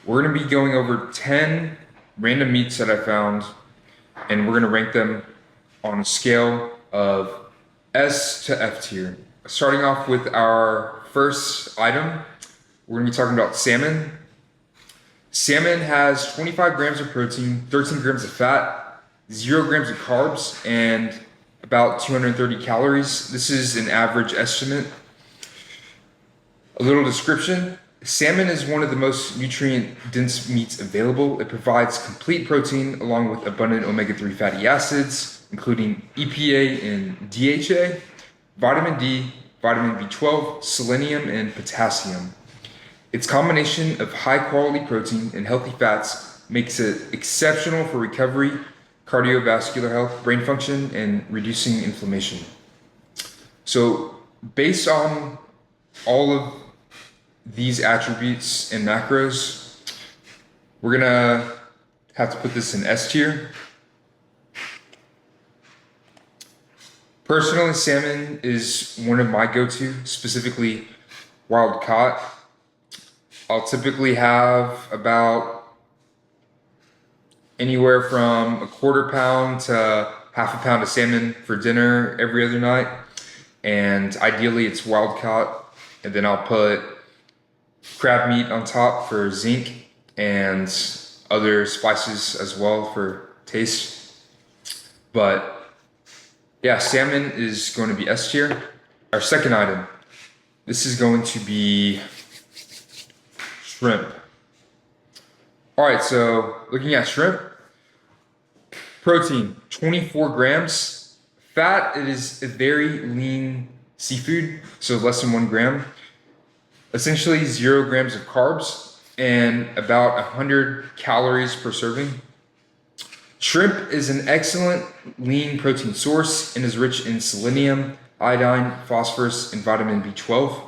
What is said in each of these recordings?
We're going to be going over 10 random meats that I found, and we're going to rank them on a scale of S to F tier. Starting off with our first item, we're going to be talking about salmon. Salmon has 25 grams of protein, 13 grams of fat, 0 grams of carbs, and about 230 calories. This is an average estimate. A little description. Salmon is one of the most nutrient-dense meats available. It provides complete protein along with abundant omega-3 fatty acids, including EPA and DHA, vitamin D, vitamin B12, selenium, and potassium. Its combination of high-quality protein and healthy fats makes it exceptional for recovery, cardiovascular health, brain function, and reducing inflammation. So, based on all of these attributes and macros, we're gonna have to put this in S tier. Personally, salmon is one of my go-to, specifically wild caught. I'll typically have about anywhere from a quarter pound to half a pound of salmon for dinner every other night. And ideally it's wild caught. And then I'll put crab meat on top for zinc and other spices as well for taste. But yeah, salmon is going to be S tier. Our second item, this is going to be shrimp. All right, so looking at shrimp, protein, 24 grams. Fat, it is a very lean seafood, so less than 1 gram. Essentially 0 grams of carbs and about 100 calories per serving. Shrimp is an excellent lean protein source and is rich in selenium, iodine, phosphorus, and vitamin B12.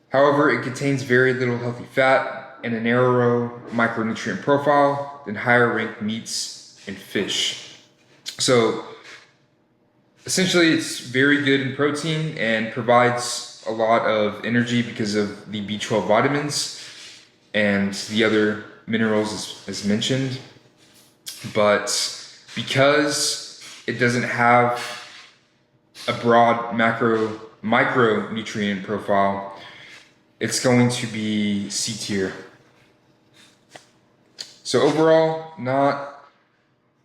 However, it contains very little healthy fat and a narrower micronutrient profile than higher ranked meats and fish. So essentially it's very good in protein and provides a lot of energy because of the B12 vitamins and the other minerals as mentioned. But because it doesn't have a broad micronutrient profile, it's going to be C tier. So overall, not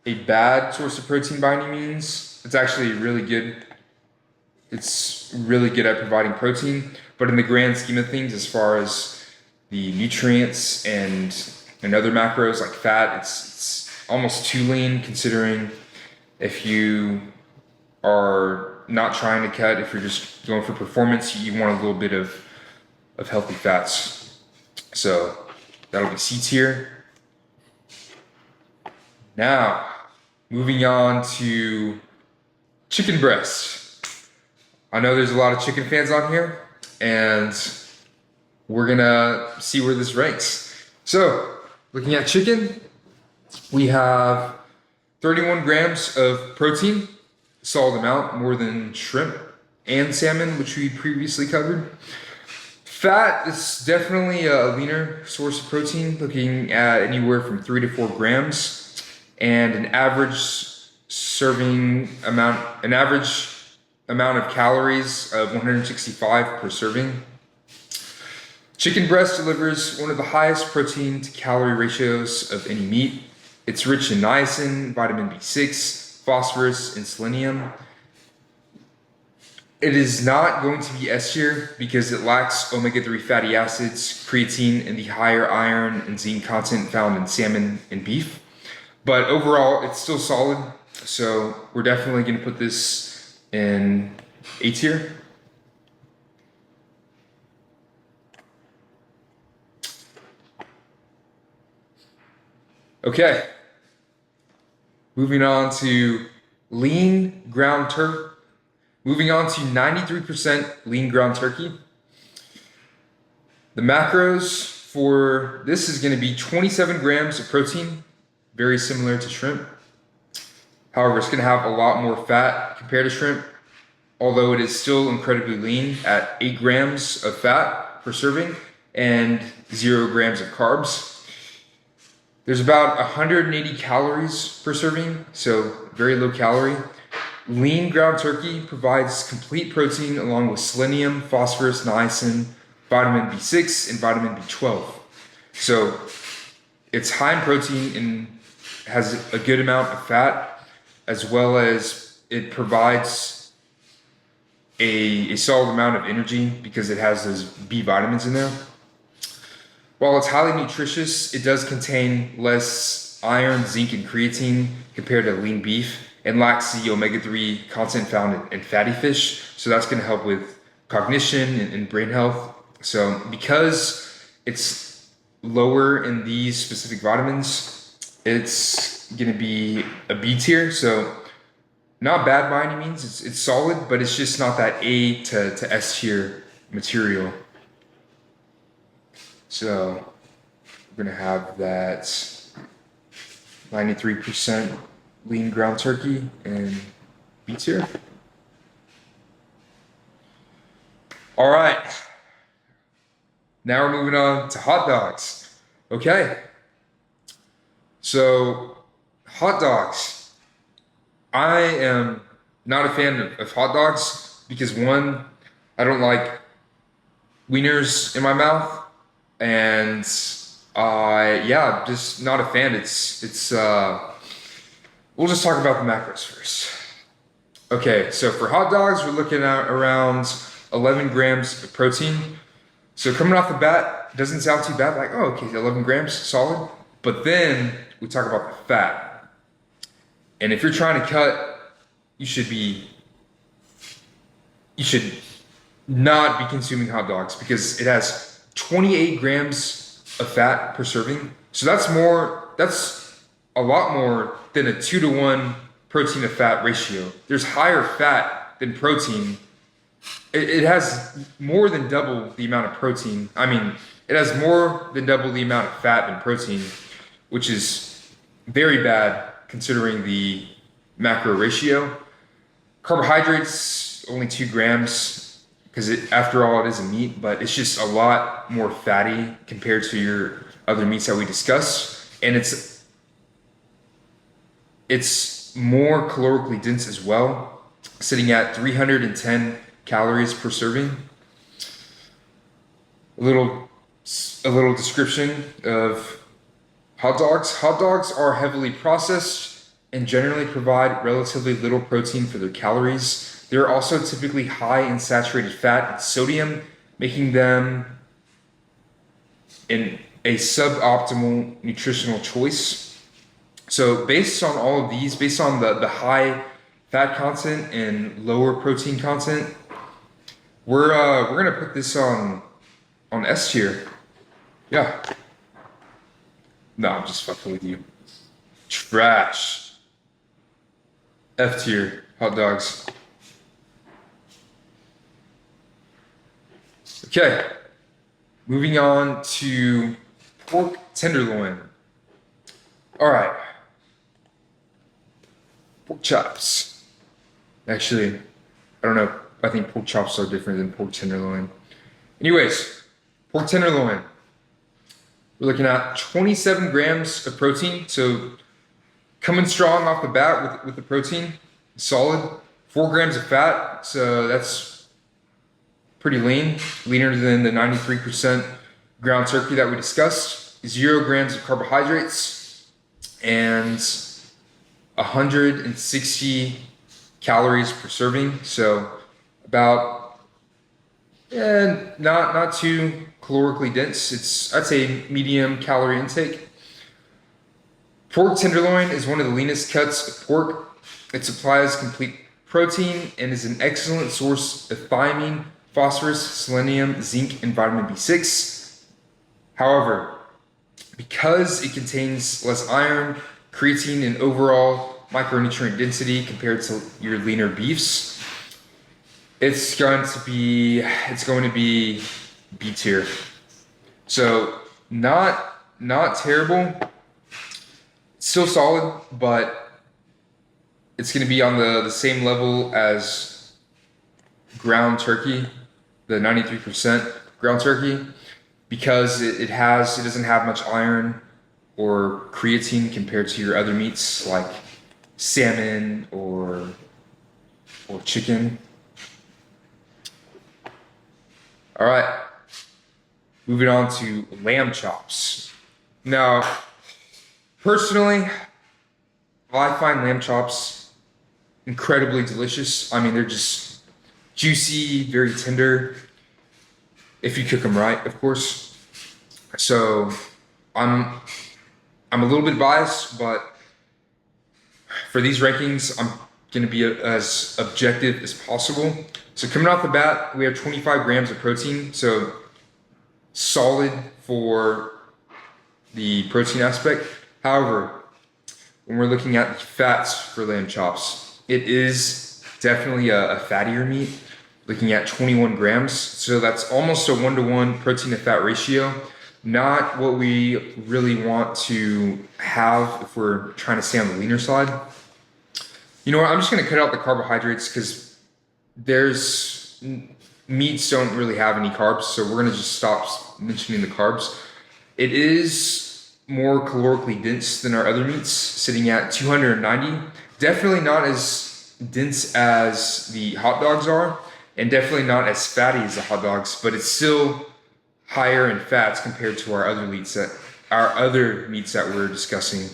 a bad source of protein by any means. It's actually really good. It's really good at providing protein, but in the grand scheme of things, as far as the nutrients and other macros like fat, it's almost too lean, considering if you are not trying to cut, if you're just going for performance, you want a little bit of healthy fats. So that'll be C tier. Now, moving on to chicken breast. I know there's a lot of chicken fans on here, and we're gonna see where this ranks. So, looking at chicken, we have 31 grams of protein, solid amount, more than shrimp and salmon, which we previously covered. Fat is definitely a leaner source of protein, looking at anywhere from 3 to 4 grams, and an average amount of calories of 165 per serving. Chicken breast delivers one of the highest protein to calorie ratios of any meat. It's rich in niacin, vitamin B6, phosphorus, and selenium. It is not going to be S tier because it lacks omega-3 fatty acids, creatine, and the higher iron and zinc content found in salmon and beef. But overall, it's still solid. So we're definitely going to put this in A tier. Okay. Moving on to lean ground turkey. Moving on to 93% lean ground turkey. The macros for this is going to be 27 grams of protein, very similar to shrimp. However, it's going to have a lot more fat compared to shrimp, although it is still incredibly lean at 8 grams of fat per serving and 0 grams of carbs. There's about 180 calories per serving, so very low calorie. Lean ground turkey provides complete protein along with selenium, phosphorus, niacin, vitamin B6, and vitamin B12. So it's high in protein and has a good amount of fat, as well as it provides a solid amount of energy because it has those B vitamins in there. While it's highly nutritious, it does contain less iron, zinc, and creatine compared to lean beef, and lacks the omega-3 content found in fatty fish. So that's going to help with cognition and brain health. So because it's lower in these specific vitamins, it's going to be a B tier. So not bad by any means. It's solid, but it's just not that A to S tier material. So we're gonna have that 93% lean ground turkey and B tier. All right, now we're moving on to hot dogs. Okay, so hot dogs. I am not a fan of hot dogs because one, I don't like wieners in my mouth. And yeah, just not a fan. We'll just talk about the macros first. Okay, so for hot dogs, we're looking at around 11 grams of protein. So coming off the bat, it doesn't sound too bad, like, oh, okay, 11 grams, solid. But then we talk about the fat. And if you're trying to cut, you should not be consuming hot dogs because it has 28 grams of fat per serving. So that's a lot more than a 2-to-1 protein to fat ratio. There's higher fat than protein. It has more than double the amount of protein. I mean, it has more than double the amount of fat than protein, which is very bad considering the macro ratio. Carbohydrates, only 2 grams. Because after all, it is a meat, but it's just a lot more fatty compared to your other meats that we discussed. And it's more calorically dense as well, sitting at 310 calories per serving. A little description of hot dogs. Hot dogs are heavily processed and generally provide relatively little protein for their calories. They're also typically high in saturated fat and sodium, making them a suboptimal nutritional choice. So based on all of these, based on the high fat content and lower protein content, we're gonna put this on S tier. Yeah. No, I'm just fucking with you. Trash. F tier hot dogs. Okay, moving on to pork tenderloin. All right, pork chops. Actually, I don't know. I think pork chops are different than pork tenderloin. Anyways, pork tenderloin. We're looking at 27 grams of protein. So coming strong off the bat with the protein, solid. 4 grams of fat. So that's pretty lean, leaner than the 93% ground turkey that we discussed. 0 grams of carbohydrates and 160 calories per serving. So about, not too calorically dense. I'd say medium calorie intake. Pork tenderloin is one of the leanest cuts of pork. It supplies complete protein and is an excellent source of thiamine, phosphorus, selenium, zinc, and vitamin B6. However, because it contains less iron, creatine, and overall micronutrient density compared to your leaner beefs, it's going to be B tier. So not terrible. It's still solid, but it's going to be on the same level as ground turkey, the 93% ground turkey. because it doesn't have much iron or creatine compared to your other meats like salmon or chicken. All right, moving on to lamb chops. Now, personally, I find lamb chops incredibly delicious. I mean, they're just juicy, very tender, if you cook them right, of course. So I'm I'm a little bit biased, but for these rankings, I'm going to be as objective as possible. So coming off the bat, we have 25 grams of protein, so solid for the protein aspect. However, when we're looking at the fats for lamb chops, it is definitely a fattier meat, looking at 21 grams. So that's almost a 1-to-1 protein to fat ratio. Not what we really want to have if we're trying to stay on the leaner side. You know what? I'm just going to cut out the carbohydrates because meats don't really have any carbs, so we're going to just stop mentioning the carbs. It is more calorically dense than our other meats, sitting at 290. Definitely not as dense as the hot dogs are, and definitely not as fatty as the hot dogs, but it's still higher in fats compared to our other meats that we're discussing.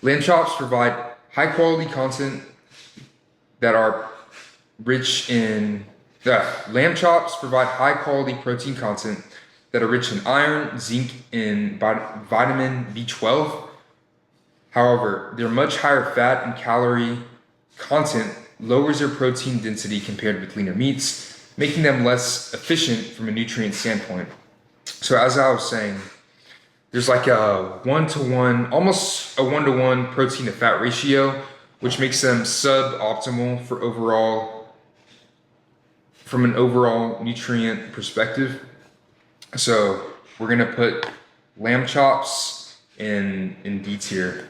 Lamb chops provide high quality content that are rich in lamb chops provide high quality protein content that are rich in iron, zinc, and vitamin B12. However, their much higher fat and calorie content lowers their protein density compared with leaner meats, making them less efficient from a nutrient standpoint. So as I was saying, there's like a 1-to-1, almost a 1-to-1 protein to fat ratio, which makes them suboptimal from an overall nutrient perspective. So we're gonna put lamb chops in D tier.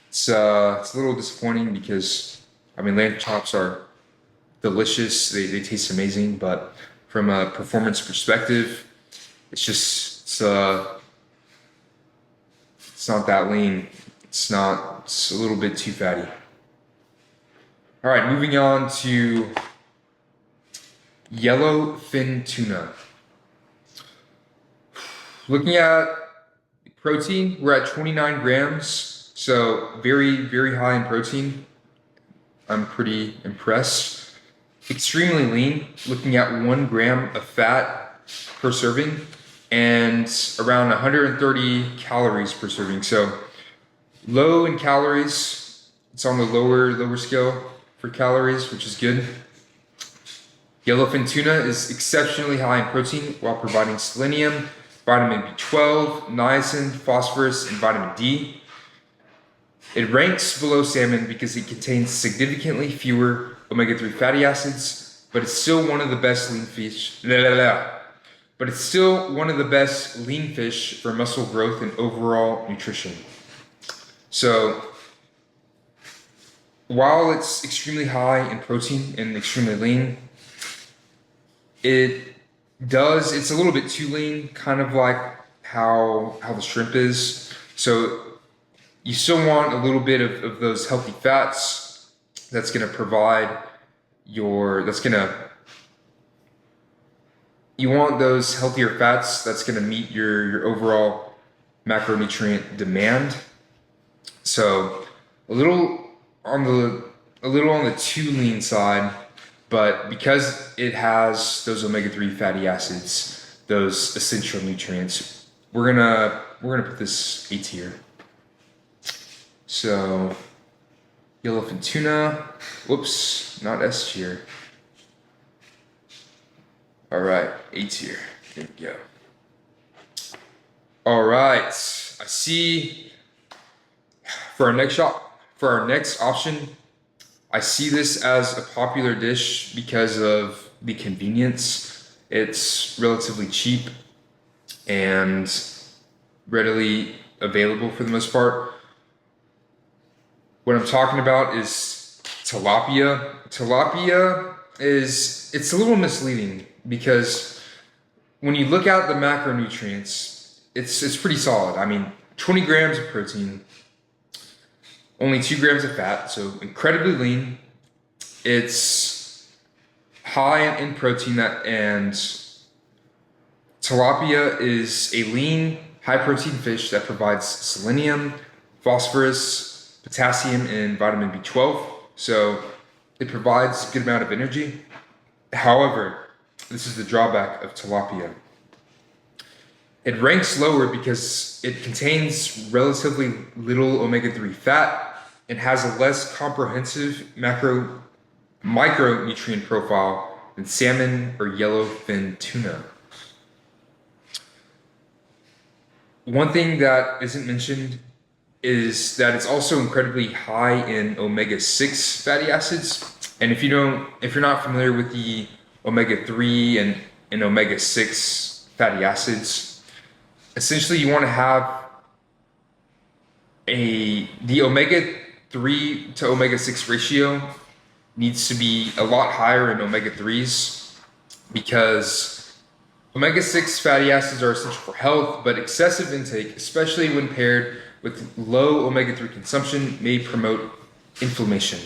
It's a little disappointing because I mean lamb chops are delicious, they taste amazing, but from a performance perspective, it's not that lean. It's a little bit too fatty. All right, moving on to Yellowfin Tuna. Looking at protein, we're at 29 grams, so very, very high in protein. I'm pretty impressed. Extremely lean, looking at 1 gram of fat per serving and around 130 calories per serving. So low in calories. It's on the lower scale for calories, which is good. Yellowfin tuna is exceptionally high in protein while providing selenium, vitamin B12, niacin, phosphorus, and vitamin D. It ranks below salmon because it contains significantly fewer omega-3 fatty acids, but it's still one of the best lean fish. But it's still one of the best lean fish for muscle growth and overall nutrition. So, while it's extremely high in protein and extremely lean, it's a little bit too lean, kind of like how the shrimp is. So you still want a little bit of those healthy fats that's going to you want those healthier fats that's going to meet your overall macronutrient demand. So a little on the too lean side, but because it has those omega-3 fatty acids, those essential nutrients, we're gonna put this A tier. So yellowfin tuna, whoops, not S tier. All right, A tier. There we go. All right, I see. For our next option, I see this as a popular dish because of the convenience. It's relatively cheap and readily available for the most part. What I'm talking about is tilapia. Tilapia is it's a little misleading because when you look at the macronutrients, it's pretty solid. I mean, 20 grams of protein, only 2 grams of fat, so incredibly lean. It's high in protein and tilapia is a lean, high protein fish that provides selenium, phosphorus, potassium, and vitamin B12. So it provides a good amount of energy. However, this is the drawback of tilapia. It ranks lower because it contains relatively little omega-3 fat and has a less comprehensive micronutrient profile than salmon or yellowfin tuna. One thing that isn't mentioned is that it's also incredibly high in omega-6 fatty acids. And if you're not familiar with the omega-3 and omega-6 fatty acids, essentially you want to have the omega-3 to omega-6 ratio needs to be a lot higher in omega-3s because omega-6 fatty acids are essential for health, but excessive intake, especially when paired with low omega-3 consumption, may promote inflammation.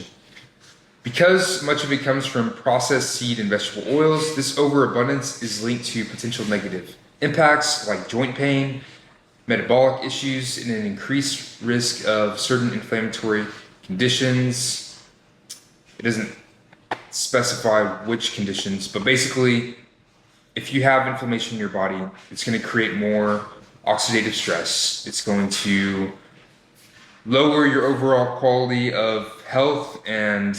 Because much of it comes from processed seed and vegetable oils, this overabundance is linked to potential negative impacts like joint pain, metabolic issues, and an increased risk of certain inflammatory conditions. It doesn't specify which conditions, but basically, if you have inflammation in your body, it's going to create more oxidative stress. It's going to lower your overall quality of health, and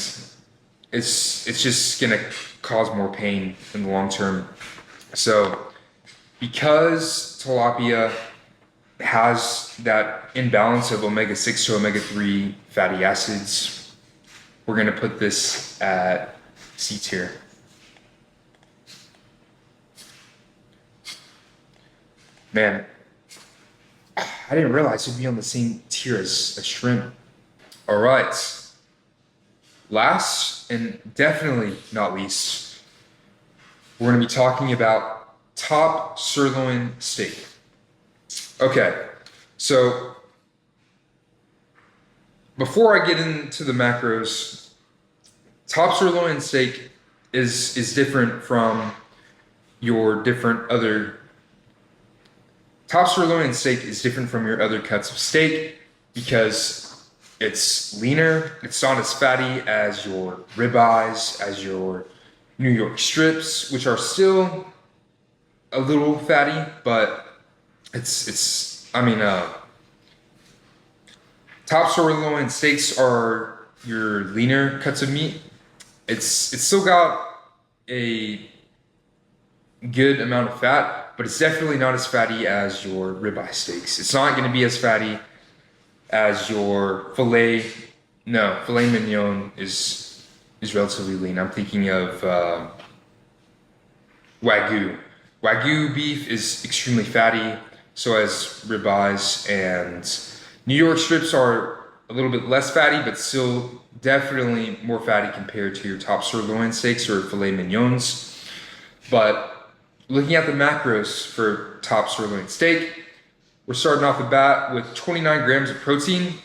it's just going to cause more pain in the long term. So because tilapia has that imbalance of omega-6 to omega-3 fatty acids, we're going to put this at C tier. Man, I didn't realize it'd be on the same tier as shrimp. All right. Last and definitely not least, we're going to be talking about top sirloin steak. Okay, so before I get into the macros, top sirloin steak is different from your different other. Top sirloin steak is different from your other cuts of steak because it's leaner. It's not as fatty as your ribeyes, as your New York strips, which are still a little fatty, but top sirloin steaks are your leaner cuts of meat. It's still got a good amount of fat, but it's definitely not as fatty as your ribeye steaks. It's not going to be as fatty as your filet. No, filet mignon is relatively lean. I'm thinking of Wagyu. Wagyu beef is extremely fatty, so as ribeyes, and New York strips are a little bit less fatty, but still definitely more fatty compared to your top sirloin steaks or filet mignons. But looking at the macros for top sirloin steak, we're starting off the bat with 29 grams of protein,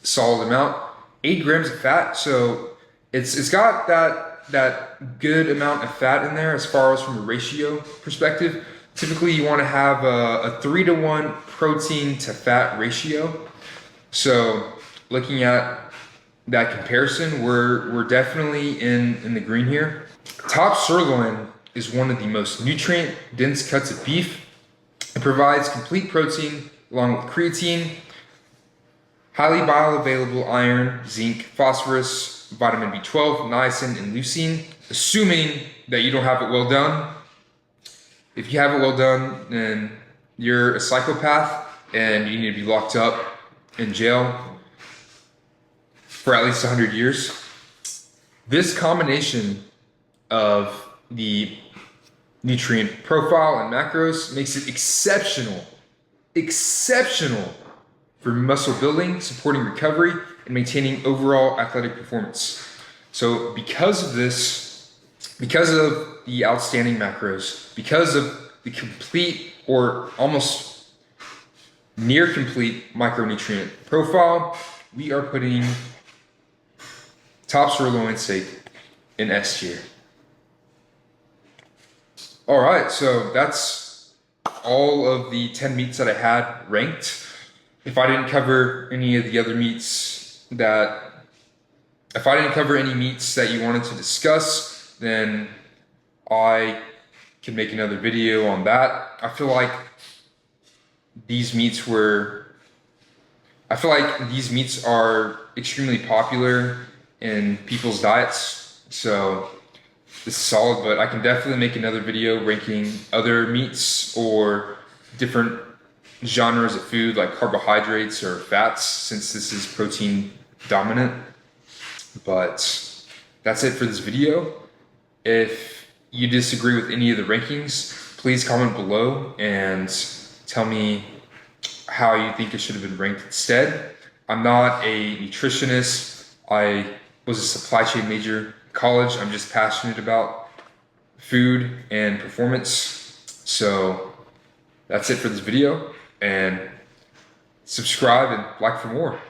solid amount, 8 grams of fat. So it's got that good amount of fat in there as far as from a ratio perspective. Typically, you want to have a 3-to-1 protein to fat ratio. So looking at that comparison, we're definitely in the green here. Top sirloin is one of the most nutrient-dense cuts of beef. It provides complete protein along with creatine, highly bioavailable iron, zinc, phosphorus, vitamin B12, niacin, and leucine, assuming that you don't have it well done. If you have it well done, then you're a psychopath and you need to be locked up in jail for at least 100 years. This combination of the nutrient profile and macros makes it exceptional for muscle building, supporting recovery, and maintaining overall athletic performance. So because of this, because of the outstanding macros, because of the complete or almost near complete micronutrient profile, we are putting top sirloin steak in S tier. All right, so that's all of the 10 meats that I had ranked. If I didn't cover any of the other meats if I didn't cover any meats that you wanted to discuss, then I can make another video on that. I feel like these meats are extremely popular in people's diets, so this is solid, but I can definitely make another video ranking other meats or different genres of food like carbohydrates or fats, since this is protein dominant. But that's it for this video. If you disagree with any of the rankings, please comment below and tell me how you think it should have been ranked instead. I'm not a nutritionist. I was a supply chain major in college. I'm just passionate about food and performance. So that's it for this video, and subscribe and like for more.